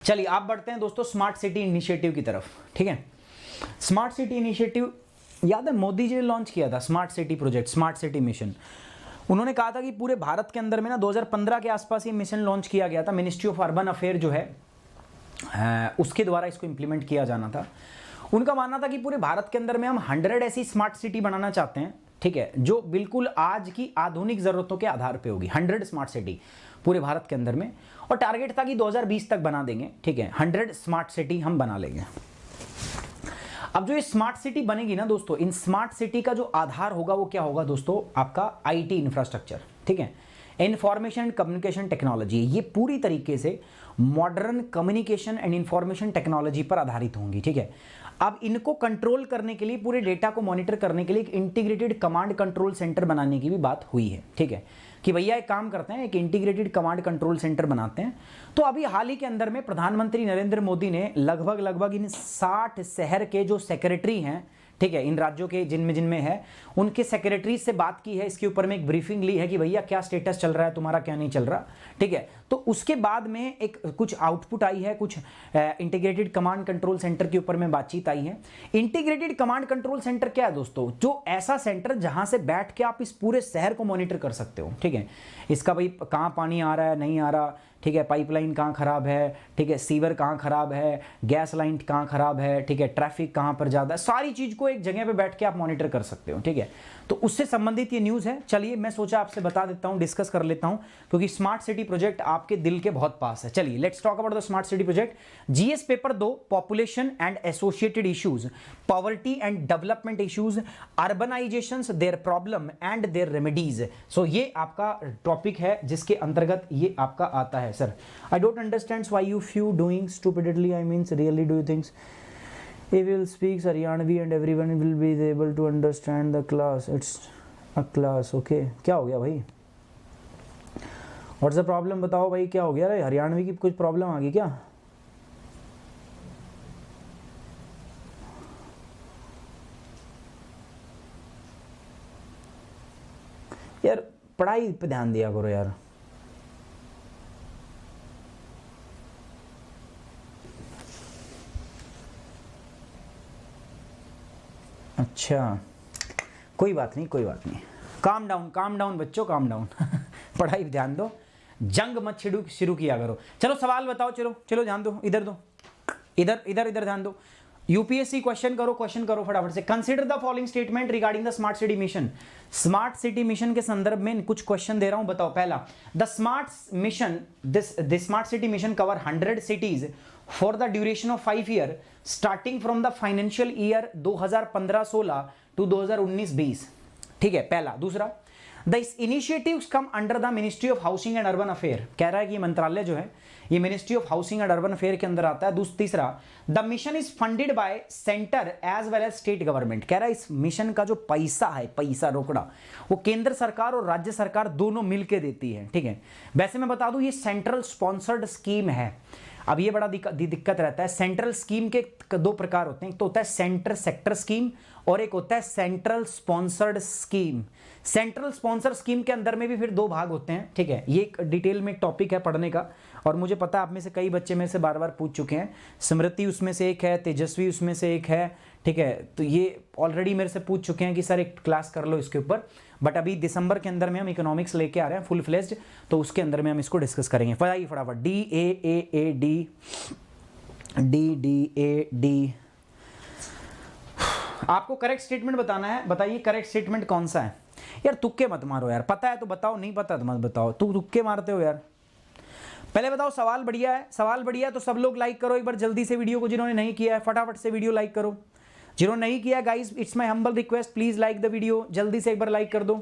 चलिए आप बढ़ते हैं दोस्तों स्मार्ट सिटी इनिशिएटिव की तरफ। ठीक है, स्मार्ट सिटी इनिशिएटिव याद है मोदी जी ने लॉन्च किया था, smart city project, smart city mission. उन्होंने कहा था कि पूरे भारत के अंदर में ना 2015 के आसपास ये मिशन लॉन्च किया गया था। मिनिस्ट्री ऑफ अर्बन अफेयर जो है उसके द्वारा इसको इंप्लीमेंट किया जाना था। उनका मानना था कि पूरे भारत के अंदर में हम 100 ऐसी स्मार्ट सिटी बनाना चाहते हैं, ठीक है, जो बिल्कुल आज की आधुनिक जरूरतों के आधार पे होगी। 100 स्मार्ट सिटी पूरे भारत के अंदर में, और टारगेट था कि 2020 तक बना देंगे। ठीक है, 100 स्मार्ट सिटी हम बना लेंगे। अब जो ये स्मार्ट सिटी बनेगी ना दोस्तों, इन स्मार्ट सिटी का जो आधार होगा वो क्या होगा दोस्तों, आपका आईटी इंफ्रास्ट्रक्चर। ठीक है, इंफॉर्मेशन एंड कम्युनिकेशन टेक्नोलॉजी, ये पूरी तरीके से modern communication and information technology पर आधारित होंगी। ठीक है, अब इनको कंट्रोल करने के लिए, पूरे डेटा को मॉनिटर करने के लिए एक इंटीग्रेटेड कमांड कंट्रोल सेंटर बनाने की भी बात हुई है। ठीक है, कि भैया एक काम करते हैं, एक इंटीग्रेटेड कमांड कंट्रोल सेंटर बनाते हैं। तो अभी हाल ही के अंदर में प्रधानमंत्री नरेंद्र मोदी ने लगभग इन 60 शहर के जो सेक्रेटरी हैं, ठीक है, इन राज्यों के जिनमें है, उनके सेक्रेटरी से बात की है, इसके ऊपर में एक ब्रीफिंग ली है कि भैया क्या स्टेटस चल रहा है तुम्हारा, क्या नहीं चल रहा। ठीक है, तो उसके बाद में एक कुछ आउटपुट आई है, कुछ इंटीग्रेटेड कमांड कंट्रोल सेंटर के ऊपर में बातचीत आई है। इंटीग्रेटेड कमांड कंट्रोल सेंटर क्या है दोस्तों, जो ऐसा सेंटर जहां से बैठ के आप इस पूरे शहर को मॉनिटर कर सकते हो। ठीक है, इसका भाई कहां पानी आ रहा है, नहीं आ रहा, ठीक है, पाइपलाइन कहाँ खराब है, ठीक है, सीवर कहाँ खराब है, गैस लाइन कहाँ खराब है, ठीक है, ट्रैफिक कहाँ पर ज़्यादा है, सारी चीज़ को एक जगह पे बैठ के आप मॉनिटर कर सकते हो। ठीक है, तो उससे संबंधित ये न्यूज़ है। चलिए मैं सोचा आपसे बता देता हूँ, डिस्कस कर लेता हूँ, क्योंकि स्मार्ट सिटी प्रोजेक्ट आपके दिल के बहुत पास है। चलिए let's talk about the smart city project. GS paper 2, population and associated issues, poverty and development issues, urbanizations, their problem and their remedies. So ये आपका टॉपिक है जिसके अंतर्गत ये आपका आता है। Sir, I don't understand why you few doing stupidly. I mean, really do things. He will speak Haryanvi and everyone will be able to understand the class. It's a class, okay? क्या हो गया भाई? What's the problem? बताओ भाई क्या हो गया? अरे हरियाणवी की कुछ प्रॉब्लम आ गई क्या? यार पढ़ाई पे ध्यान दिया करो यार। अच्छा कोई बात नहीं, कोई बात नहीं, काम डाउन बच्चों, काम डाउन। पढ़ाई पे ध्यान दो, जंग मत शुरू किया करो। चलो सवाल बताओ, चलो ध्यान दो, इधर दो, इधर ध्यान दो। यूपीएससी क्वेश्चन करो फटाफट से। Consider the following statement regarding the smart city mission. Smart city mission के संदर्भ में कुछ क्वेश्चन दे रहा हूं, बताओ। पहला, the smart mission, this smart city mission cover 100 cities for the duration of 5 year starting from the financial year 2015-16 to 2019-20। ठीक है, पहला। दूसरा, the initiatives come under the ministry of housing and urban affair, कह रहा है कि ये मंत्रालय जो है ये ministry of housing and urban affair के अंदर आता है। तीसरा, the mission is funded by centre as well as state government, कह रहा है इस मिशन का जो पैसा है, पैसा रोकड़ा, वो केंद्र सरकार और राज्य सरकार दोनों मिलकर देती है। ठीक है, वैसे मैं बता दूं ये सेंट्रल स्पॉन्सर्ड स्कीम है। अब ये बड़ा दिक्कत रहता है, सेंट्रल स्कीम के 2 प्रकार होते हैं, एक तो होता है सेंटर सेक्टर स्कीम और एक होता है central sponsored scheme. Central sponsor scheme के अंदर में भी फिर 2 भाग होते हैं। ठीक है, ये एक डिटेल में टॉपिक है पढ़ने का, और मुझे पता है आप में से कई बच्चे मेरे से बार बार पूछ चुके हैं। स्मृति उसमें से एक है, तेजस्वी उसमें से एक है। ठीक है, तो ये ऑलरेडी मेरे से पूछ चुके हैं कि सर एक क्लास कर लो इसके ऊपर, बट अभी दिसंबर के अंदर में हम इकोनॉमिक्स लेके आ रहे हैं फुल फ्लेज्ड, तो उसके अंदर में हम इसको डिस्कस करेंगे। बताइए फटाफट, DAAAD। आपको करेक्ट स्टेटमेंट बताना है, बताइए करेक्ट स्टेटमेंट कौन सा है। यार तुक्के मत मारो यार, पता है तो बताओ, नहीं पता तो मत बताओ, तुक्के मारते हो यार। पहले बताओ सवाल बढ़िया है, सवाल बढ़िया है तो सब लोग लाइक करो एक बार जल्दी से वीडियो को, जिन्होंने नहीं किया है फटाफट से वीडियो लाइक करो। जिन्होंने नहीं किया guys, it's my humble request, please like the video, जल्दी से एक बार लाइक कर दो।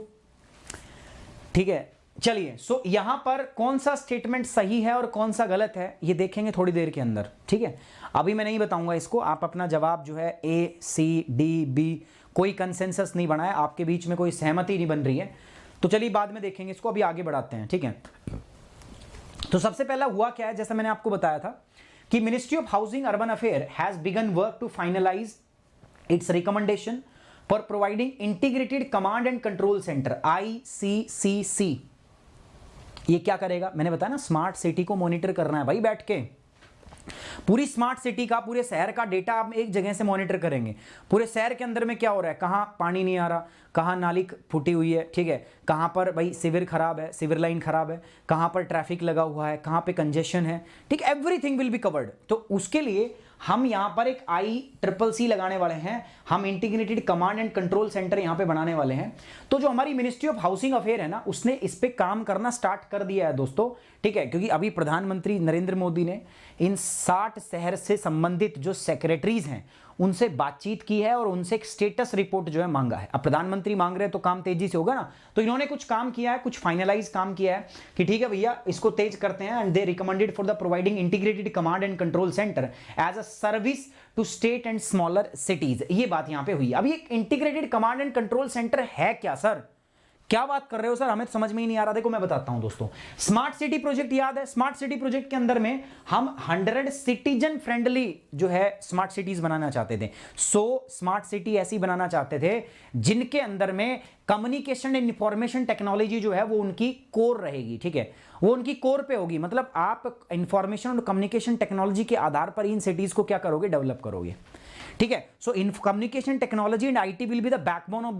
ठीक है, चलिए। सो यहां पर कौन सा स्टेटमेंट सही है और कौन सा गलत है ये देखेंगे थोड़ी देर के अंदर। ठीक है, अभी मैं नहीं बताऊंगा इसको, आप अपना जवाब जो है A, C, D, B, कोई कंसेंसस नहीं बना है, आपके बीच में कोई सहमति नहीं बन रही है, तो चलिए बाद में देखेंगे इसको, अभी आगे बढ़ाते हैं। ठीक है, तो सबसे पहला हुआ क्या है, जैसा मैंने आपको बताया था कि ministry of housing urban affair has begun work to finalise its recommendation for providing integrated command and control centre, ICCC। ये क्या करेगा, मैंने बताया ना, स्मार्ट सिटी को मॉनिटर करना है भाई बैठ के। पूरी स्मार्ट सिटी का, पूरे शहर का डेटा आप एक जगह से मॉनिटर करेंगे। पूरे शहर के अंदर में क्या हो रहा है, कहाँ पानी नहीं आ रहा, कहाँ नाली फूटी हुई है, ठीक है, कहाँ पर भाई सिविर खराब है, सिविर लाइन खराब है, कहाँ पर ट्रैफिक लगा हुआ है, कहाँ पे कंजेशन है, ठीक, एवरीथिंग विल बी कवर्ड। तो उसके लिए हम यहाँ पर एक ICCC लगाने वाले हैं, हम integrated command and control centre यहाँ पे बनाने वाले हैं। तो जो हमारी मिनिस्ट्री ऑफ हाउसिंग अफेयर है ना, उसने इस पे काम करना स्टार्ट कर दिया है दोस्तों, ठीक है, क्योंकि अभी प्रधानमंत्री नरेंद्र मोदी ने इन 60 शहर से संबंधित जो सेक्रेटरीज हैं उनसे बातचीत की है और उनसे एक स्टेटस रिपोर्ट जो है मांगा है। अब प्रधानमंत्री मांग रहे हैं तो काम तेजी से होगा ना, तो इन्होंने कुछ काम किया है, कुछ फाइनलाइज काम किया है कि ठीक है भैया इसको तेज करते हैं। And they recommended for the providing integrated command and control centre as a service to state and smaller cities. ये बात यहां पे हुई। अब ये integrated command and control centre है क्या सर, क्या बात कर रहे हो सर, हमें तो समझ में ही नहीं आ रहा। देखो मैं बताता हूं दोस्तों, स्मार्ट सिटी प्रोजेक्ट याद है, स्मार्ट सिटी प्रोजेक्ट के अंदर में हम 100 सिटीजन फ्रेंडली जो है स्मार्ट सिटीज बनाना चाहते थे। 100 स्मार्ट सिटी ऐसी बनाना चाहते थे जिनके अंदर में कम्युनिकेशन एंड इंफॉर्मेशन टेक्नोलॉजी जो है वो उनकी कोर रहेगी, ठीक है, वो उनकी कोर पे होगी। मतलब आप इंफॉर्मेशन और कम्युनिकेशन टेक्नोलॉजी के आधार पर इन सिटीज को क्या करोगे, डेवलप करोगे, ठीक है। So in communication technology and IT will be the backbone of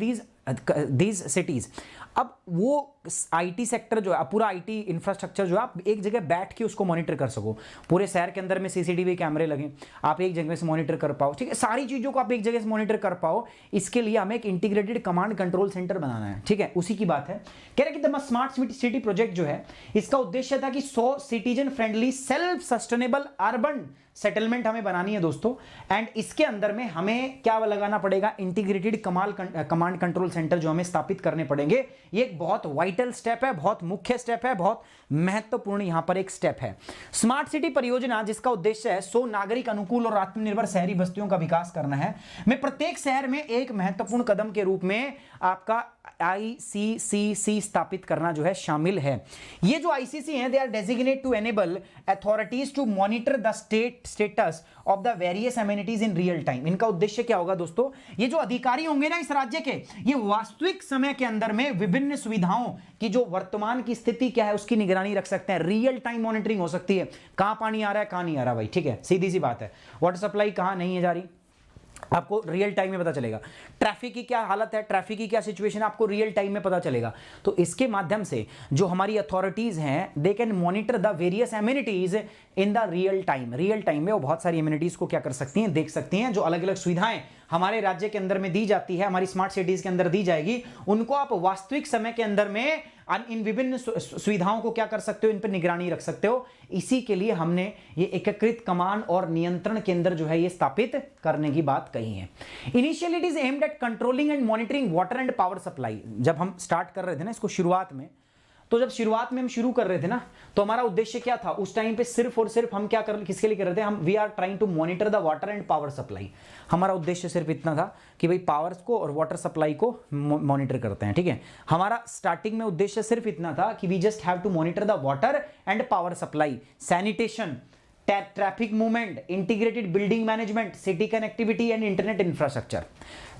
these cities. अब वो IT सेक्टर जो है, पूरा IT इंफ्रास्ट्रक्चर जो है, आप एक जगह बैठ के उसको मॉनिटर कर सको। पूरे शहर के अंदर में CCTV कैमरे लगे, आप एक जगह से मॉनिटर कर पाओ, ठीक है, सारी चीजों को आप एक जगह से मॉनिटर कर पाओ। इसके लिए हमें एक इंटीग्रेटेड कमांड कंट्रोल सेंटर बनाना है, ठीक है। उसी की बात है, कह रहे कि द स्मार्ट सिटी प्रोजेक्ट जो है इसका उद्देश्य था कि 100 citizen friendly self sustainable urban settlement हमें बनानी है दोस्तों। एंड इसके अंदर में हमें क्या लगाना पड़ेगा, इंटीग्रेटेड कमांड कंट्रोल सेंटर जो हमें स्थापित करने पड़ेंगे। ये एक बहुत वाइटल स्टेप है, बहुत मुख्य स्टेप है, बहुत महत्वपूर्ण यहां पर एक स्टेप है। स्मार्ट सिटी परियोजना जिसका उद्देश्य है 100 नागरिक अनुकूल और आत्मनिर्भर शहरी बस्तियों का विकास करना है, में प्रत्येक शहर में एक महत्वपूर्ण कदम के रूप में आपका ICCC स्थापित करना जो है शामिल है। ये जो ICC हैं, they are designate to enable authorities to monitor the status of the various amenities in real time. इनका उद्देश्य क्या होगा दोस्तों, ये जो अधिकारी होंगे ना इस राज्य के, ये वास्तविक समय के अंदर में विभिन्न सुविधाओं की जो वर्तमान की स्थिति क्या है उसकी निगरानी रख सकते हैं। रियल टाइम मॉनिटरिंग हो सकती है, कहां पानी आ रहा है कहां नहीं आ रहा भाई, ठीक है, सीधी सी बात है। वाटर सप्लाई कहां नहीं है जा रही, आपको रियल टाइम में पता चलेगा। ट्रैफिक की क्या हालत है, ट्रैफिक की क्या सिचुएशन है, आपको रियल टाइम में पता चलेगा। तो इसके माध्यम से जो हमारी अथॉरिटीज हैं, they can monitor the various amenities in the real time. Real time में वो बहुत सारी एमिनिटीज को क्या कर सकती हैं, देख सकती हैं। जो अलग अलग सुविधाएं हमारे राज्य के अंदर में दी जाती है, हमारी स्मार्ट सिटीज के अंदर दी जाएगी, उनको आप वास्तविक समय के अंदर में इन विभिन्न सुविधाओं को क्या कर सकते हो, इन पर निगरानी रख सकते हो। इसी के लिए हमने ये एकीकृत कमान और नियंत्रण केंद्र जो है ये स्थापित करने की बात कही है। Initially it is aimed at controlling and monitoring water and power supply. जब हम स्टार्ट कर रहे थे ना इसको शुरुआत में, तो जब शुरुआत में हम शुरू कर रहे थे ना, तो हमारा उद्देश्य क्या था उस टाइम पे, सिर्फ और सिर्फ हम क्या कर, किसके लिए कर रहे थे, हम we are trying to monitor the water and power supply. हमारा उद्देश्य सिर्फ इतना था कि भाई पावर को और वाटर सप्लाई को मॉनिटर करते हैं, ठीक है। हमारा स्टार्टिंग में उद्देश्य सिर्फ इतना था कि we just have to monitor the water and power supply, sanitation, traffic movement, integrated building management, city connectivity and internet infrastructure.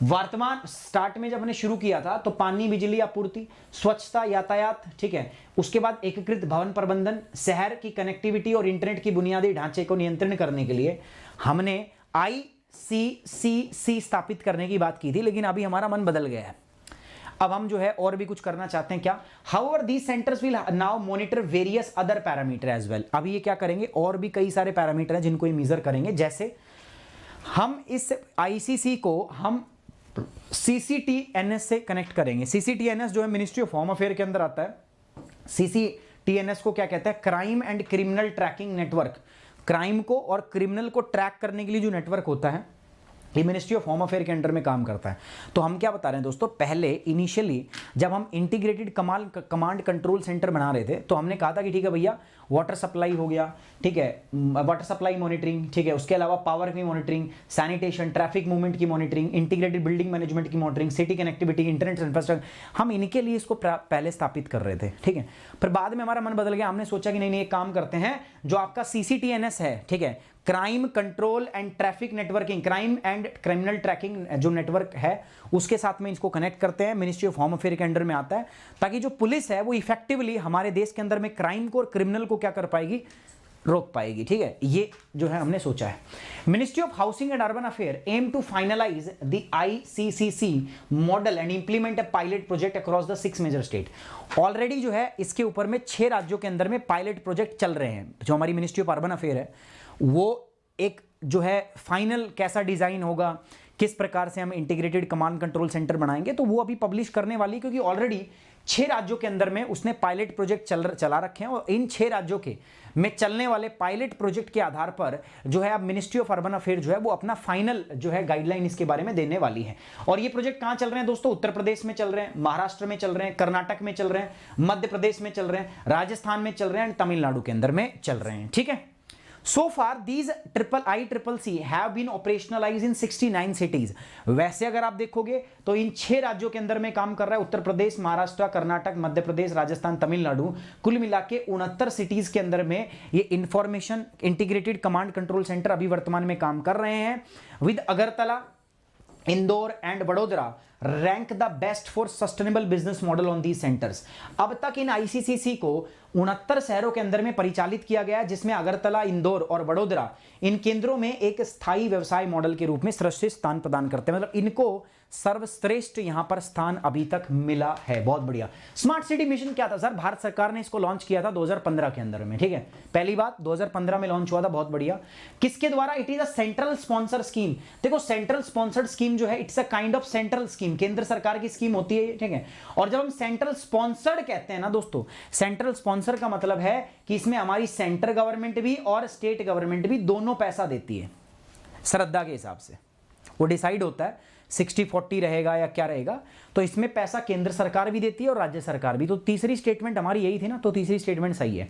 वर्तमान स्टार्ट में जब हमने शुरू किया था तो पानी, बिजली आपूर्ति, स्वच्छता, यातायात, ठीक है, उसके बाद एकीकृत भवन प्रबंधन, शहर की कनेक्टिविटी और इंटरनेट की बुनियादी ढांचे को नियंत्रण करने के लिए हमने ICCC स्थापित करने की बात की थी। लेकिन अभी हमारा मन बदल गया है, अब हम जो है और भी कुछ करना चाहते हैं। क्या, however these centres will now monitor various other parameter as well. अभी ये क्या करेंगे, और भी कई सारे पैरामीटर हैं जिनको ये मेजर करेंगे। जैसे हम इस ICC को हम CCTNS से कनेक्ट करेंगे। CCTNS जो है मिनिस्ट्री ऑफ होम अफेयर के अंदर आता है। CCTNS को क्या कहते हैं, crime and criminal tracking network. Crime को और क्रिमिनल को ट्रैक करने के लिए जो नेटवर्क होता है, ये मिनिस्ट्री ऑफ होम अफेयर के अंडर में काम करता है। तो हम क्या बता रहे हैं दोस्तों, पहले इनिशियली जब हम इंटीग्रेटेड कमांड कंट्रोल सेंटर बना रहे थे तो हमने कहा था कि ठीक है भैया वाटर सप्लाई हो गया, ठीक है, वाटर सप्लाई मॉनिटरिंग, ठीक है, उसके अलावा पावर की मॉनिटरिंग, सैनिटेशन, ट्रैफिक मूवमेंट की मॉनिटरिंग, इंटीग्रेटेड बिल्डिंग मैनेजमेंट की monitoring, city connectivity, internet infrastructure, हम इनके लिए इसको पहले स्थापित कर रहे थे, ठीक है। फिर बाद में हमारा मन बदल गया, हमने सोचा कि नहीं एक काम करते हैं, जो आपका CCTNS है, ठीक है, crime control and traffic networking, crime and criminal tracking जो नेटवर्क है उसके साथ में इसको कनेक्ट करते हैं। मिनिस्ट्री ऑफ होम अफेयर के अंडर में आता है, ताकि जो पुलिस है वो इफेक्टिवली हमारे देश के अंदर में क्राइम को और क्रिमिनल को क्या कर पाएगी, रोक पाएगी, ठीक है, ये जो है हमने सोचा है। Ministry of housing and urban affair aim to finalise the ICCC model and implement a pilot project across the 6 major state. Already जो है इसके ऊपर में 6 राज्यों के अंदर में पायलट प्रोजेक्ट चल रहे हैं। जो हमारी मिनिस्ट्री ऑफ अर्बन अफेयर है वो एक जो है फाइनल कैसा डिजाइन होगा, किस प्रकार से हम इंटीग्रेटेड कमांड कंट्रोल सेंटर बनाएंगे, तो वो अभी पब्लिश करने वाली, क्योंकि ऑलरेडी 6 राज्यों के अंदर में उसने पायलट प्रोजेक्ट चला रखे हैं और इन 6 राज्यों के में चलने वाले पायलट प्रोजेक्ट के आधार पर जो है अब मिनिस्ट्री ऑफ अर्बन अफेयर जो है वो अपना फाइनल जो है गाइडलाइन इसके बारे में देने वाली है। और ये प्रोजेक्ट कहां चल रहे हैं दोस्तों? उत्तर प्रदेश में चल रहे हैं, महाराष्ट्र में चल रहे हैं, कर्नाटक में चल रहे हैं, मध्य प्रदेश में चल रहे हैं, राजस्थान में चल रहे हैं, तमिलनाडु के अंदर में चल रहे हैं, ठीक है। So far these ICCC have been operationalized in 69 cities। वैसे अगर आप देखोगे तो इन 6 राज्यों के अंदर में काम कर रहा है उत्तर प्रदेश, महाराष्ट्र, कर्नाटक, मध्य प्रदेश, राजस्थान, तमिलनाडु, कुल मिला के 69 सिटीज के अंदर में ये information integrated command control centre अभी वर्तमान में काम कर रहे हैं। With Agartala, Indore and Vadodara rank the best for sustainable business model on these centres. अब तक इन ICCC को 69 शहरों के अंदर में परिचालित किया गया, जिसमें अगरतला, इंदौर और वडोदरा इन केंद्रों में एक स्थायी व्यवसाय मॉडल के रूप में सर्वश्रेष्ठ स्थान प्रदान करते हैं। मतलब इनको सर्वश्रेष्ठ यहां पर स्थान अभी तक मिला है। बहुत बढ़िया। स्मार्ट सिटी मिशन क्या था सर? भारत सरकार ने इसको लॉन्च किया था 2015 के अंदर में, ठीक है, पहली बात 2015 में लॉन्च हुआ था। बहुत बढ़िया। किसके द्वारा? It is a central sponsor scheme. देखो सेंट्रल स्पॉन्सर्ड स्कीम जो है it's a kind of central scheme, केंद्र सरकार की स्कीम होती है, ठीक है। और जब हम सेंट्रल स्पॉन्सर्ड कहते हैं ना दोस्तों, सेंट्रल स्पॉन्सर का मतलब है कि इसमें हमारी सेंट्रल गवर्नमेंट भी और स्टेट गवर्नमेंट भी दोनों पैसा देती है, श्रद्धा के हिसाब से वो डिसाइड होता है 60-40 रहेगा या क्या रहेगा। तो इसमें पैसा केंद्र सरकार भी देती है और राज्य सरकार भी। तो तीसरी स्टेटमेंट हमारी यही थी ना, तो तीसरी स्टेटमेंट सही है।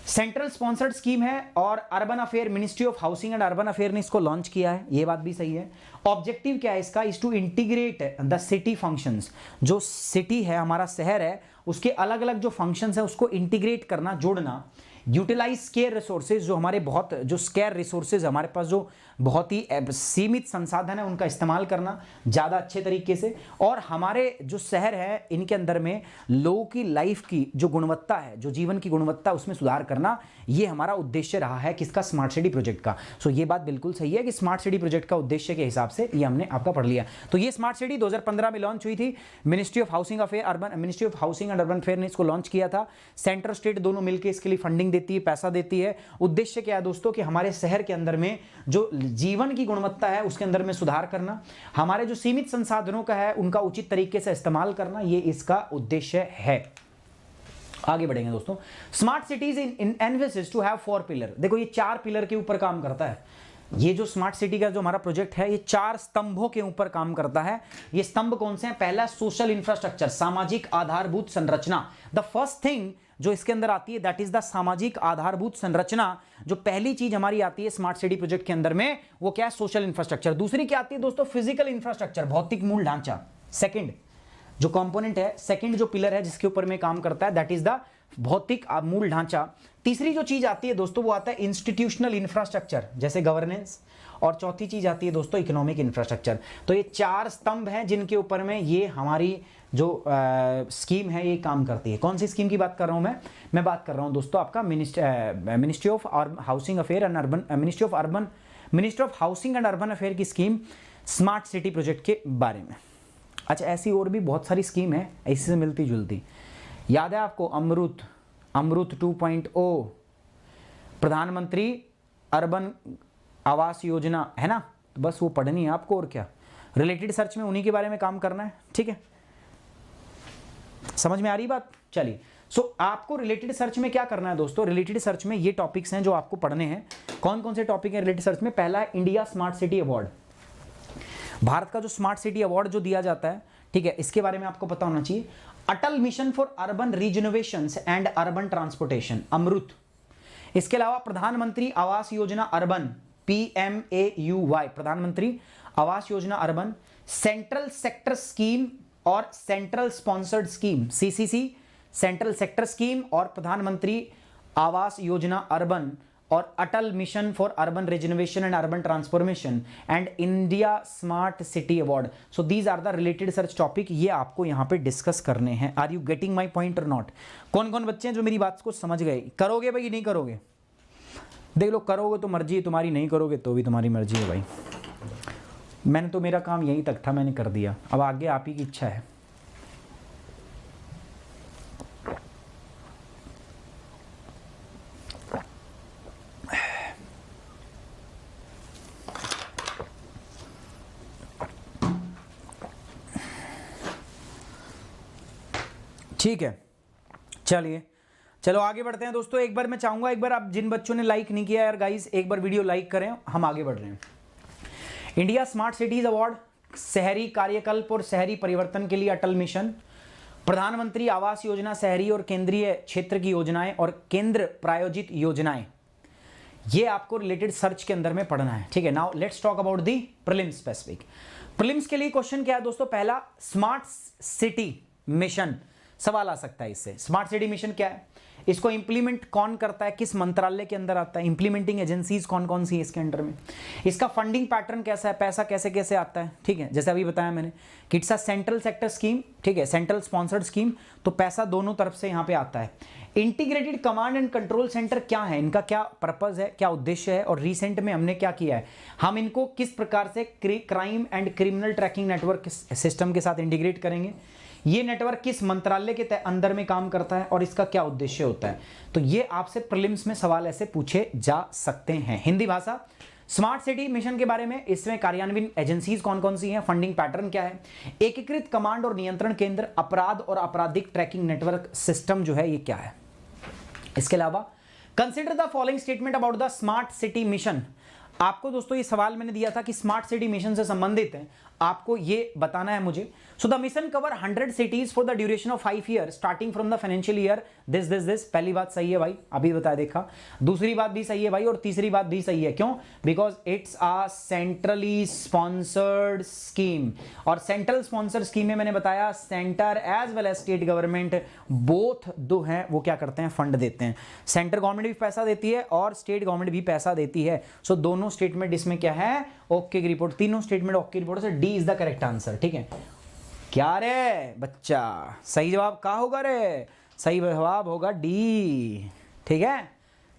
सेंट्रल स्पॉन्सर्ड स्कीम है और urban affair, ministry of housing and urban affair ने इसको लॉन्च किया है, ये बात भी सही है। ऑब्जेक्टिव क्या है इसका? Is to integrate the city functions. जो सिटी है, हमारा शहर है, उसके अलग अलग जो फंक्शंस है उसको इंटीग्रेट करना, जोड़ना। यूटिलाइज स्केयर रिसोर्सेज, जो हमारे बहुत जो स्केयर रिसोर्सेज हमारे पास जो बहुत ही सीमित संसाधन है उनका इस्तेमाल करना ज़्यादा अच्छे तरीके से। और हमारे जो शहर है इनके अंदर में लोगों की लाइफ की जो गुणवत्ता है, जो जीवन की गुणवत्ता, उसमें सुधार करना, ये हमारा उद्देश्य रहा है किसका? स्मार्ट सिटी प्रोजेक्ट का। सो ये बात बिल्कुल सही है कि स्मार्ट सिटी प्रोजेक्ट का उद्देश्य के हिसाब से ये हमने आपका पढ़ लिया। तो ये स्मार्ट सिटी 2015 में लॉन्च हुई थी। Ministry of housing affair urban ministry of housing and urban affair ने इसको लॉन्च किया था। सेंटर स्टेट दोनों मिलकर इसके लिए फंडिंग देती है, पैसा देती है। उद्देश्य क्या है दोस्तों? कि हमारे शहर के अंदर में जो जीवन की गुणवत्ता है उसके अंदर में सुधार करना, हमारे जो सीमित संसाधनों का है उनका उचित तरीके से इस्तेमाल करना, ये इसका उद्देश्य है। आगे बढ़ेंगे दोस्तों। Smart cities in envisages to have 4 pillar. देखो ये 4 पिलर के ऊपर काम करता है। ये जो स्मार्ट सिटी का जो हमारा प्रोजेक्ट है ये 4 स्तंभों के ऊपर काम करता है। ये स्तंभ कौन से हैं? पहला सोशल इंफ्रास्ट्रक्चर, सामाजिक आधारभूत संरचना। द फर्स्ट थिंग जो इसके अंदर आती है दैट इज द सामाजिक आधारभूत संरचना। जो पहली चीज हमारी आती है स्मार्ट सिटी प्रोजेक्ट के अंदर में वो क्या है? Social infrastructure. दूसरी क्या आती है दोस्तों? फिजिकल इंफ्रास्ट्रक्चर, भौतिक मूल ढांचा। सेकंड जो कंपोनेंट है, सेकंड जो पिलर है जिसके ऊपर में काम करता है दैट इज द भौतिक मूल ढांचा। तीसरी जो चीज आती है दोस्तों वो आता है इंस्टीट्यूशनल इंफ्रास्ट्रक्चर, जैसे गवर्नेंस। और चौथी चीज आती है दोस्तों इकोनॉमिक इंफ्रास्ट्रक्चर। तो ये 4 स्तंभ हैं जिनके ऊपर में ये हमारी जो स्कीम है ये काम करती है। कौन सी स्कीम की बात कर रहा हूं मैं बात कर रहा हूं दोस्तों आपका ministry of housing affair and urban ministry of housing and urban affair की स्कीम स्मार्ट सिटी प्रोजेक्ट के बारे में। अच्छा, ऐसी और भी बहुत सारी स्कीम है इसी से मिलती जुलती। याद है आपको अमृत 2.0, प्रधानमंत्री अर्बन आवास योजना, है ना? तो बस वो पढ़नी है आपको और क्या, रिलेटेड सर्च में उन्हीं के बारे में काम करना है, ठीक है? समझ में आ रही बात? चलिए, सो आपको रिलेटेड सर्च में क्या करना है दोस्तों? रिलेटेड सर्च में ये टॉपिक्स हैं जो आपको पढ़ने हैं। कौन कौन से टॉपिक हैं रिलेटेड सर्च में? पहला है India smart city award. Bharat का जो स्मार्ट सिटी अवार्ड जो दिया जाता है, ठीक है, इसके बारे में आपको पता होना चाहिए। Atal mission for urban rejuvenation and urban transportation, AMRUT. इसके अलावा प्रधानमंत्री आवास योजना अर्बन, PMAUY, प्रधानमंत्री आवास योजना अर्बन, सेंट्रल सेक्टर स्कीम और central sponsored scheme, CCC, central sector scheme और प्रधानमंत्री आवास योजना अर्बन, और Atal mission for urban rejuvenation and urban transformation and India smart city award. So these are the related search topic, ये आपको यहां पे डिस्कस करने हैं। Are you getting my point or not? कौन कौन बच्चे हैं जो मेरी बात को समझ गए? करोगे भाई नहीं करोगे? देख लो, करोगे तो मर्जी है तुम्हारी, नहीं करोगे तो भी तुम्हारी मर्जी है भाई। मैंने तो, मेरा काम यहीं तक था, मैंने कर दिया, अब आगे आप ही की इच्छा है। ठीक है, चलिए चलो आगे बढ़ते हैं दोस्तों। एक बार मैं चाहूंगा, एक बार आप जिन बच्चों ने लाइक नहीं किया यार गाइस, एक बार वीडियो लाइक करें, हम आगे बढ़ रहे हैं। इंडिया स्मार्ट सिटीज अवार्ड, शहरी कार्यकल्प और शहरी परिवर्तन के लिए अटल मिशन, प्रधानमंत्री आवास योजना, शहरी और केंद्रीय क्षेत्र की योजनाएं और केंद्र प्रायोजित योजनाएं, ये आपको रिलेटेड सर्च के अंदर में पढ़ना है। ठीक है, now let's talk about the prelims specific. Prelims के लिए क्वेश्चन क्या है दोस्तों? पहला, स्मार्ट सिटी मिशन, सवाल आ सकता है इससे। स्मार्ट सिटी मिशन क्या है, इसको इंप्लीमेंट कौन करता है, किस मंत्रालय के अंदर आता है, इंप्लीमेंटिंग एजेंसीज कौन कौन सी है इसके अंडर में, इसका फंडिंग पैटर्न कैसा है, पैसा कैसे कैसे आता है। ठीक है, जैसे अभी बताया मैंने कि it's a central sector scheme, ठीक है, सेंट्रल स्पॉन्सर्ड स्कीम, तो पैसा दोनों तरफ से यहाँ पे आता है। Integrated command and control centre क्या है, इनका क्या पर्पज है, क्या उद्देश्य है, और रिसेंट में हमने क्या किया है, हम इनको किस प्रकार से crime and criminal tracking network system के साथ इंटीग्रेट करेंगे, ये नेटवर्क किस मंत्रालय के अंदर में काम करता है और इसका क्या उद्देश्य होता है। तो ये आपसे प्रीलिम्स में सवाल ऐसे पूछे जा सकते हैं। हिंदी भाषा, स्मार्ट सिटी मिशन के बारे में, इसमें कार्यान्वयन एजेंसीज कौन कौन सी हैं, फंडिंग पैटर्न क्या है, एकीकृत कमांड और नियंत्रण केंद्र, अपराध और आपराधिक ट्रैकिंग नेटवर्क सिस्टम जो है ये क्या है। इसके अलावा consider the following statement about the smart city mission. आपको दोस्तों ये सवाल मैंने दिया था कि स्मार्ट सिटी मिशन से संबंधित है, आपको ये बताना है मुझे। So the mission cover 100 cities for the duration of 5 year starting from the financial year this. पहली बात सही है भाई, अभी बताया देखा। दूसरी बात भी सही है भाई, और तीसरी बात भी सही है। क्यों? Because it's a centrally sponsored scheme, और सेंट्रल स्पॉन्सर्ड स्कीम में मैंने बताया centre as well as state government both दो हैं, वो क्या करते हैं, फंड देते हैं। सेंट्रल गवर्नमेंट भी पैसा देती है और स्टेट गवर्नमेंट भी पैसा देती है। सो दोनों स्टेटमेंट इसमें क्या है, ओके की रिपोर्ट, तीनों स्टेटमेंट ओके रिपोर्ट से D is the correct answer. ठीक है, क्या रे बच्चा, सही जवाब क्या होगा रे? सही जवाब होगा डी। ठीक है,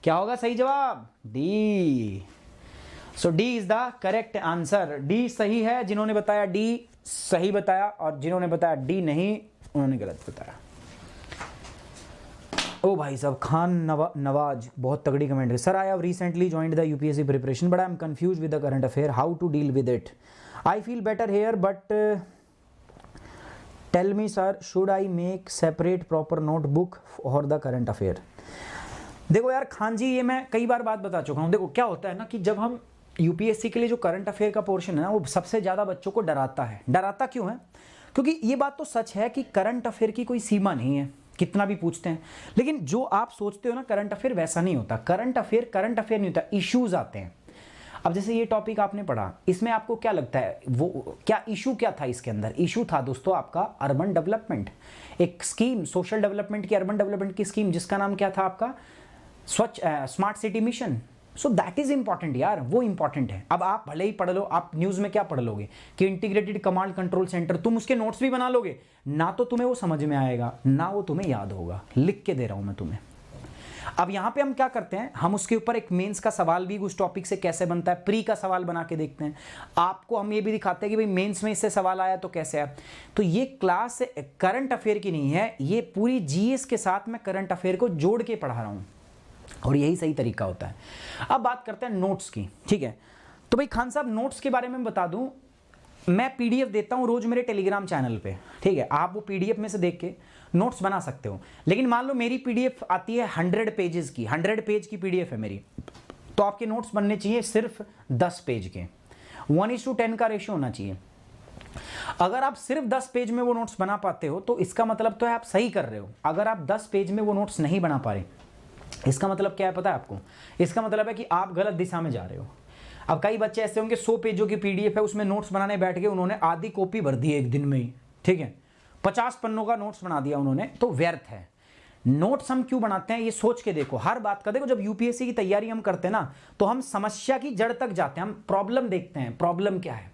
क्या होगा सही जवाब? D. So D is the correct answer. D सही है, जिन्होंने बताया डी सही बताया, और जिन्होंने बताया डी नहीं उन्होंने गलत बताया। ओ भाई साहब, खान नवाज बहुत तगड़ी कमेंट है। Sir, I have recently joined the UPSC preparation but I am confuse with the current affair, how to deal with it. I feel better here but tell me sir, should I make separate proper notebook for the current affair. देखो यार खान जी, ये मैं कई बार बात बता चुका हूँ। देखो क्या होता है ना कि जब हम यूपीएससी के लिए जो करंट अफेयर का पोर्शन है ना, वो सबसे ज़्यादा बच्चों को डराता है। डराता क्यों है? क्योंकि ये बात तो सच है कि करंट अफेयर की कोई सीमा नहीं है, कितना भी पूछते हैं। लेकिन जो आप सोचते हो ना करंट अफेयर, वैसा नहीं होता। करंट अफेयर नहीं होता, इश्यूज आते हैं। अब जैसे ये टॉपिक आपने पढ़ा, इसमें आपको क्या लगता है वो क्या इशू क्या था इसके अंदर? इशू था दोस्तों आपका अर्बन डेवलपमेंट, एक स्कीम सोशल डेवलपमेंट की, अर्बन डेवलपमेंट की स्कीम जिसका नाम क्या था आपका, स्वच्छ smart city mission. So that is important यार, वो इंपॉर्टेंट है। अब आप भले ही पढ़ लो, आप न्यूज में क्या पढ़ लोगे कि इंटीग्रेटेड कमांड कंट्रोल सेंटर, तुम उसके नोट्स भी बना लोगे ना, तो तुम्हें वो समझ में आएगा ना वो तुम्हें याद होगा। लिख के दे रहा हूं मैं तुम्हें। अब यहां पे हम क्या करते हैं, हम उसके ऊपर एक मेंस का सवाल भी उस टॉपिक से कैसे बनता है, प्री का सवाल बना के देखते हैं। आपको हम ये भी दिखाते हैं कि भाई मेंस में इससे सवाल आया तो कैसे आया। तो ये क्लास करंट अफेयर की नहीं है, ये पूरी जीएस के साथ मैं करंट अफेयर को जोड़ के पढ़ा रहा हूं, और यही सही तरीका होता है। अब बात करते हैं नोट्स की। ठीक है, तो भाई खान साहब नोट्स के बारे में बता दूं, मैं पीडीएफ देता हूं रोज मेरे टेलीग्राम चैनल पे। ठीक है, आप वो पीडीएफ में से देख के नोट्स बना सकते हो। लेकिन मान लो मेरी पीडीएफ आती है 100 पेजेस की, 100 पेज की पीडीएफ है मेरी, तो आपके नोट्स बनने चाहिए सिर्फ 10 पेज के। 1:10 का रेशियो होना चाहिए। अगर आप सिर्फ 10 पेज में वो नोट्स बना पाते हो तो इसका मतलब तो है आप सही कर रहे हो। अगर आप 10 पेज में वो नोट्स नहीं बना पा रहे, इसका मतलब क्या है पता है आपको? इसका मतलब है कि आप गलत दिशा में जा रहे हो। अब कई बच्चे ऐसे होंगे 100 पेजों की पीडीएफ है, उसमें नोट्स बनाने बैठ गए, उन्होंने आधी कॉपी भर दी एक दिन में ही। ठीक है, 50 पन्नों का नोट्स बना दिया उन्होंने, तो व्यर्थ है। नोट्स हम क्यों बनाते हैं ये सोच के देखो, हर बात का देखो। जब यूपीएससी की तैयारी हम करते हैं ना, तो हम समस्या की जड़ तक जाते हैं, हम प्रॉब्लम देखते हैं, प्रॉब्लम क्या है।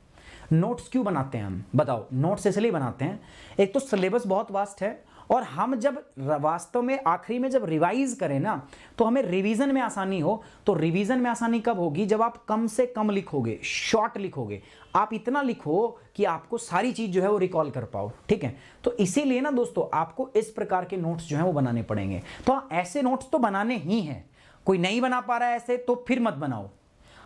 नोट्स क्यों बनाते हैं हम बताओ? नोट्स इसलिए बनाते हैं, एक तो सिलेबस बहुत वास्ट है, और हम जब वास्तव में आखिरी में जब रिवाइज करें ना, तो हमें रिवीजन में आसानी हो। तो रिवीजन में आसानी कब होगी? जब आप कम से कम लिखोगे, शॉर्ट लिखोगे, आप इतना लिखो कि आपको सारी चीज जो है वो रिकॉल कर पाओ, ठीक है। तो इसीलिए ना दोस्तों, आपको इस प्रकार के नोट्स जो है वो बनाने पड़ेंगे। तो ऐसे नोट्स तो बनाने ही हैं। कोई नहीं बना पा रहा है ऐसे, तो फिर मत बनाओ।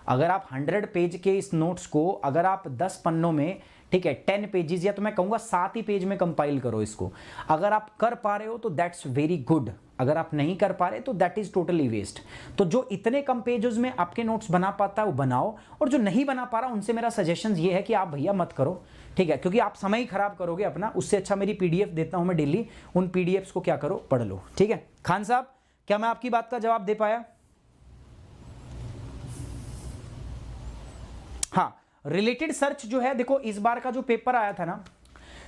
अगर आप 100 पेज के इस नोट्स को अगर आप 10 पन्नों में, ठीक है, 10 पेजेस, या तो मैं कहूंगा 7 ही पेज में कंपाइल करो इसको। अगर आप कर पा रहे हो तो दैट्स वेरी गुड, अगर आप नहीं कर पा रहे तो दैट इज टोटली वेस्ट। तो जो इतने कम पेजेस में आपके नोट्स बना पाता है वो बनाओ, और जो नहीं बना पा रहा उनसे मेरा सजेशन ये है कि आप भैया मत करो, ठीक है, क्योंकि आप समय ही खराब करोगे अपना। उससे अच्छा मेरी पीडीएफ देता हूं मैं डेली, उन पीडीएफ्स को क्या करो, पढ़ लो, ठीक है। खान साहब, क्या मैं आपकी बात का जवाब दे पाया? हाँ, रिलेटेड सर्च जो है, देखो इस बार का जो पेपर आया था ना,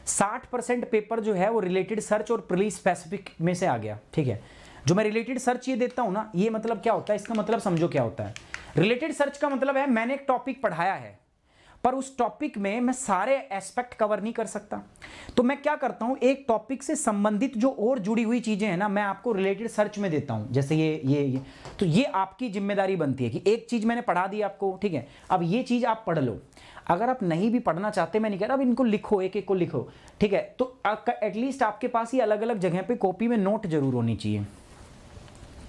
60% पेपर जो है वो रिलेटेड सर्च और प्री स्पेसिफिक में से आ गया, ठीक है। जो मैं रिलेटेड सर्च ये देता हूं ना, ये मतलब क्या होता है, इसका मतलब समझो क्या होता है। रिलेटेड सर्च का मतलब है मैंने एक टॉपिक पढ़ाया है, पर उस टॉपिक में मैं सारे एस्पेक्ट कवर नहीं कर सकता, तो मैं क्या करता हूं, एक टॉपिक से संबंधित जो और जुड़ी हुई चीजें हैं ना, मैं आपको रिलेटेड सर्च में देता हूं। जैसे ये तो ये आपकी जिम्मेदारी बनती है कि एक चीज मैंने पढ़ा दी आपको, ठीक है, अब ये चीज आप पढ़ लो। अगर आप नहीं भी पढ़ना चाहते, मैं नहीं कह रहा, अब इनको लिखो, एक एक को लिखो, ठीक है, तो एटलीस्ट आपके पास ही अलग अलग जगह पे कॉपी में नोट जरूर होनी चाहिए,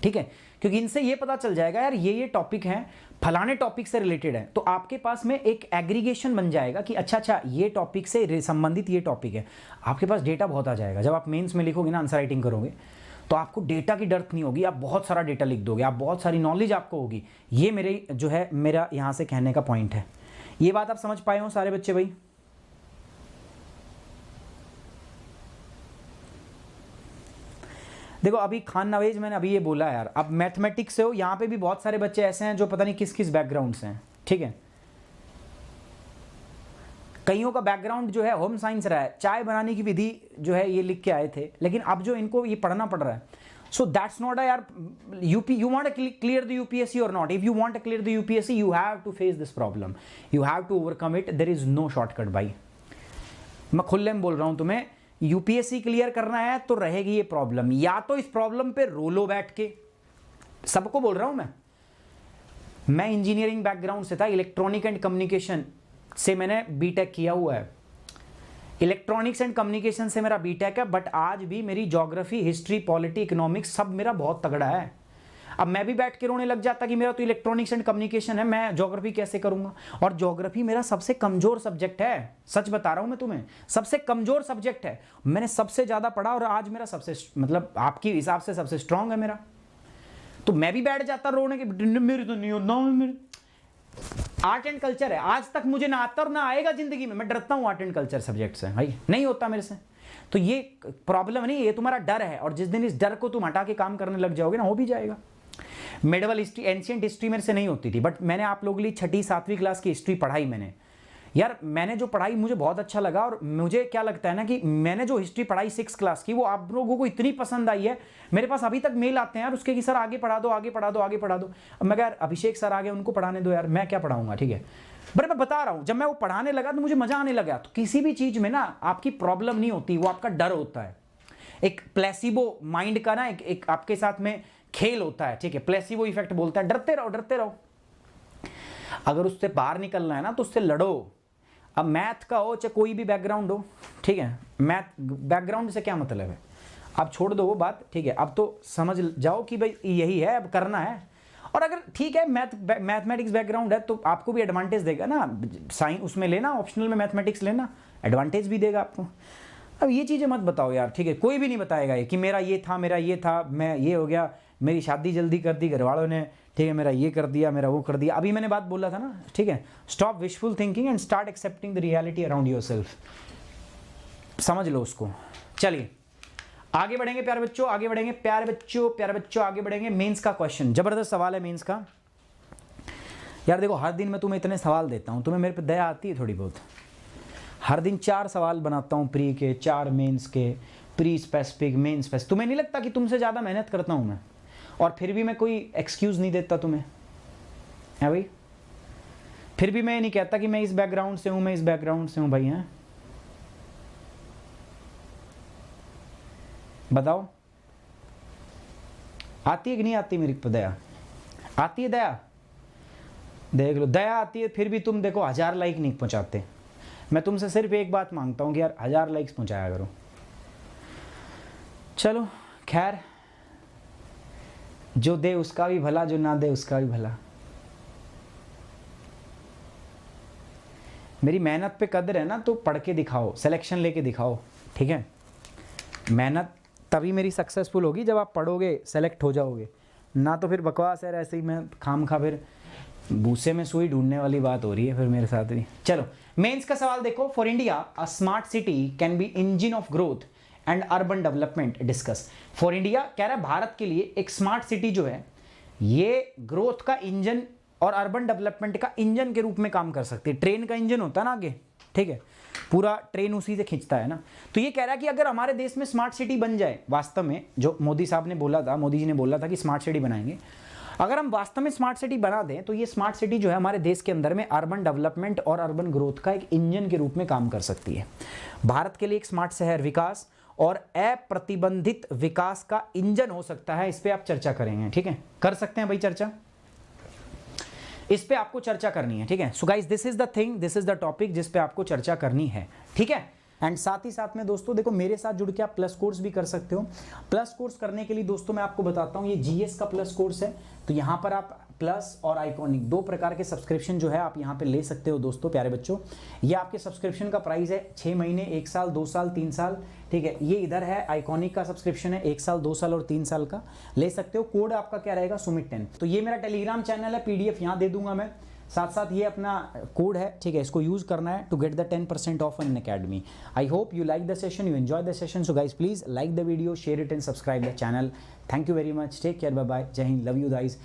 ठीक है, क्योंकि इनसे ये पता चल जाएगा यार ये टॉपिक है, फलाने टॉपिक से रिलेटेड है, तो आपके पास में एक एग्रीगेशन बन जाएगा कि अच्छा ये टॉपिक से संबंधित ये टॉपिक है। आपके पास डेटा बहुत आ जाएगा। जब आप मेंस में लिखोगे ना, आंसर राइटिंग करोगे, तो आपको डेटा की डर नहीं होगी, आप बहुत सारा डेटा लिख दोगे, आप बहुत सारी नॉलेज आपको होगी। ये मेरे जो है मेरा यहाँ से कहने का पॉइंट है। ये बात आप समझ पाए हो सारे बच्चे भाई? देखो अभी खान नवेज मैंने अभी ये बोला यार, अब मैथमेटिक्स से हो, यहाँ पे भी बहुत सारे बच्चे ऐसे हैं जो पता नहीं किस किस बैकग्राउंड से हैं, ठीक है। कईयों का बैकग्राउंड जो है होम साइंस रहा है, चाय बनाने की विधि जो है ये लिख के आए थे, लेकिन अब जो इनको ये पढ़ना पड़ रहा है, सो दैट्स नॉट अ यार up, you want to clear the UPSC or not. If you want to clear the UPSC, you have to face this problem, you have to overcome it, there is no shortcut भाई। मैं खुले में बोल रहा हूं तुम्हें, UPSC clear करना है तो रहेगी ये प्रॉब्लम, या तो इस प्रॉब्लम पे रोलो बैठ के, सबको बोल रहा हूं मैं इंजीनियरिंग बैकग्राउंड से था, इलेक्ट्रॉनिक एंड कम्युनिकेशन से मैंने बीटेक किया हुआ है, इलेक्ट्रॉनिक्स एंड कम्युनिकेशन से मेरा बीटेक है, बट आज भी मेरी ज्योग्राफी, हिस्ट्री, पॉलिटी, इकोनॉमिक्स सब मेरा बहुत तगड़ा है। अब मैं भी बैठ के रोने लग जाता कि मेरा तो इलेक्ट्रॉनिक्स एंड कम्युनिकेशन है, मैं ज्योग्राफी कैसे करूंगा। और ज्योग्राफी मेरा सबसे कमजोर सब्जेक्ट है, सच बता रहा हूं मैं तुम्हें, सबसे कमजोर सब्जेक्ट है। मैंने सबसे ज्यादा पढ़ा और आज मेरा सबसे, मतलब आपके हिसाब से सबसे स्ट्रांग है मेरा। तो मैं भी बैठ जाता रोने के, मेरी तो नहीं होता, मेरी आर्ट एंड कल्चर है, आज तक मुझे ना आता और ना आएगा जिंदगी में। मैं डरता हूं आर्ट एंड कल्चर सब्जेक्ट से भाई, नहीं होता मेरे से। तो ये प्रॉब्लम नहीं, ये तुम्हारा डर है, और जिस दिन इस डर को तुम हटा के काम करने लग जाओगे ना, हो भी जाएगा। मेडिवल हिस्ट्री, एंशिएंट हिस्ट्री मेरे से नहीं होती थी, बट मैंने आप लोगों के लिए 6ठी 7वीं क्लास की हिस्ट्री पढ़ाई मैंने। यार मैंने जो पढ़ाई मुझे बहुत अच्छा लगा, और मुझे क्या लगता है ना कि मैंने जो हिस्ट्री पढ़ाई 6th क्लास की, वो आप लोगों को इतनी पसंद आई है, मेरे पास अभी तक मेल आते हैं यार उसके कि सर आगे पढ़ा दो, आगे पढ़ा दो, आगे पढ़ा दो। अब मैं यार अभिषेक सर आगे, उनको पढ़ाने दो यार, मैं क्या पढ़ाऊंगा, ठीक है। बट मैं बता रहा हूं, जब मैं वो पढ़ाने लगा तो मुझे मजा आने लगा। तो किसी भी चीज में ना आपकी प्रॉब्लम नहीं होती, वो आपका डर होता है। एक प्लेसिबो माइंड का ना एक आपके साथ में खेल होता है, ठीक है, प्लेसिबो इफेक्ट बोलता है। डरते रहो, डरते रहो। अगर उससे बाहर निकलना है ना तो उससे लड़ो। अब मैथ का हो चाहे कोई भी बैकग्राउंड हो, ठीक है, मैथ बैकग्राउंड से क्या मतलब है, अब छोड़ दो वो बात, ठीक है। अब तो समझ जाओ कि भाई यही है, अब करना है। और अगर ठीक है मैथमेटिक्स बैकग्राउंड है तो आपको भी एडवांटेज देगा ना, साइंस उसमें लेना, ऑप्शनल में मैथमेटिक्स लेना, एडवांटेज भी देगा आपको। अब ये चीज़ें मत बताओ यार, ठीक है, कोई भी नहीं बताएगा ये कि मेरा ये था, मेरा ये था, मैं ये हो गया, मेरी शादी जल्दी कर दी घर वालों ने, ठीक है, मेरा ये कर दिया, मेरा वो कर दिया। अभी मैंने बात बोला था ना, ठीक है, stop wishful thinking and start accepting the reality around yourself. समझ लो उसको। चलिए आगे बढ़ेंगे प्यारे बच्चों, आगे बढ़ेंगे प्यारे बच्चों, प्यारे बच्चों, आगे बढ़ेंगे। मेंस का क्वेश्चन, जबरदस्त सवाल है मेंस का। यार देखो हर दिन मैं तुम्हें इतने सवाल देता हूं, तुम्हें मेरे पे दया आती है थोड़ी बहुत। हर दिन 4 सवाल बनाता हूं, प्री के 4, मेंस के, प्री स्पेसिफिक, मेन स्पेसिफिक। तुम्हें नहीं लगता कि तुमसे ज्यादा मेहनत करता हूं मैं, और फिर भी मैं कोई एक्सक्यूज नहीं देता तुम्हें, है भाई? फिर भी मैं नहीं कहता कि मैं इस बैकग्राउंड से हूं, मैं इस बैकग्राउंड से हूं भाई, हैं? बताओ आती है कि नहीं आती मेरी दया? आती है दया? देख लो, दया आती है फिर भी तुम देखो 1000 लाइक नहीं पहुंचाते। मैं तुमसे सिर्फ एक बात मांगता हूं कि यार 1000 लाइक्स पहुंचाया करो। चलो खैर, जो दे उसका भी भला, जो ना दे उसका भी भला। मेरी मेहनत पे कदर है ना, तो पढ़ के दिखाओ, सिलेक्शन लेके दिखाओ, ठीक है? मेहनत तभी मेरी सक्सेसफुल होगी जब आप पढ़ोगे, सेलेक्ट हो जाओगे, ना तो फिर बकवास है ऐसे ही मैं खाम खा फिर भूसे में सुई ढूंढने वाली बात हो रही है फिर मेरे साथ भी। चलो मेंस का सवाल देखो। For India a smart city can be engine of growth and urban development discuss. For India कह रहा है भारत के लिए एक स्मार्ट सिटी जो है ये ग्रोथ का इंजन और अर्बन डेवलपमेंट का इंजन के रूप में काम कर सकती है। ट्रेन का इंजन होता है ना आगे, ठीक है, पूरा ट्रेन उसी से खींचता है ना। तो ये कह रहा है कि अगर हमारे देश में स्मार्ट सिटी बन जाए, वास्तव में जो मोदी साहब ने बोला था, मोदी जी ने बोला था कि स्मार्ट सिटी बनाएंगे, अगर हम वास्तव में स्मार्ट सिटी बना दें तो ये स्मार्ट सिटी जो है हमारे देश के अंदर में अर्बन डेवलपमेंट और अर्बन ग्रोथ का एक इंजन के रूप में काम कर सकती है। भारत के लिए एक स्मार्ट शहर विकास और अप्रतिबंधित विकास का इंजन हो सकता है। इस पे आप चर्चा करेंगे, ठीक है? कर सकते हैं भाई चर्चा, इस पे आपको चर्चा करनी है, ठीक है? So guys this is the thing, this is the topic जिस पे आपको चर्चा करनी है, ठीक है? एंड साथ ही साथ में दोस्तों देखो, मेरे साथ जुड़ के आप प्लस कोर्स भी कर सकते हो। प्लस कोर्स करने के लिए दोस्तों मैं आपको बताता हूँ, ये जीएस का प्लस कोर्स है। तो यहाँ पर आप प्लस और आइकॉनिक 2 प्रकार के सब्सक्रिप्शन जो है आप यहाँ पे ले सकते हो दोस्तों, प्यारे बच्चों। ये आपके सब्सक्रिप्शन का प्राइस है 6 महीने, 1 साल, 2 साल, 3 साल, ठीक है? ये इधर है आइकॉनिक का सब्सक्रिप्शन है 1 साल, 2 साल और 3 साल का, ले सकते हो। कोड आपका क्या रहेगा? सुमित 10। तो ये मेरा टेलीग्राम चैनल है, पीडीएफ यहाँ दे दूंगा मैं, साथ साथ ये अपना कोड है, ठीक है? इसको यूज करना है to get the 10% off in academy. I hope you like the session, you enjoy the session. So guys please like the video, share it and subscribe the channel. Thank you very much, take care, bye bye, जय Hind, love you guys.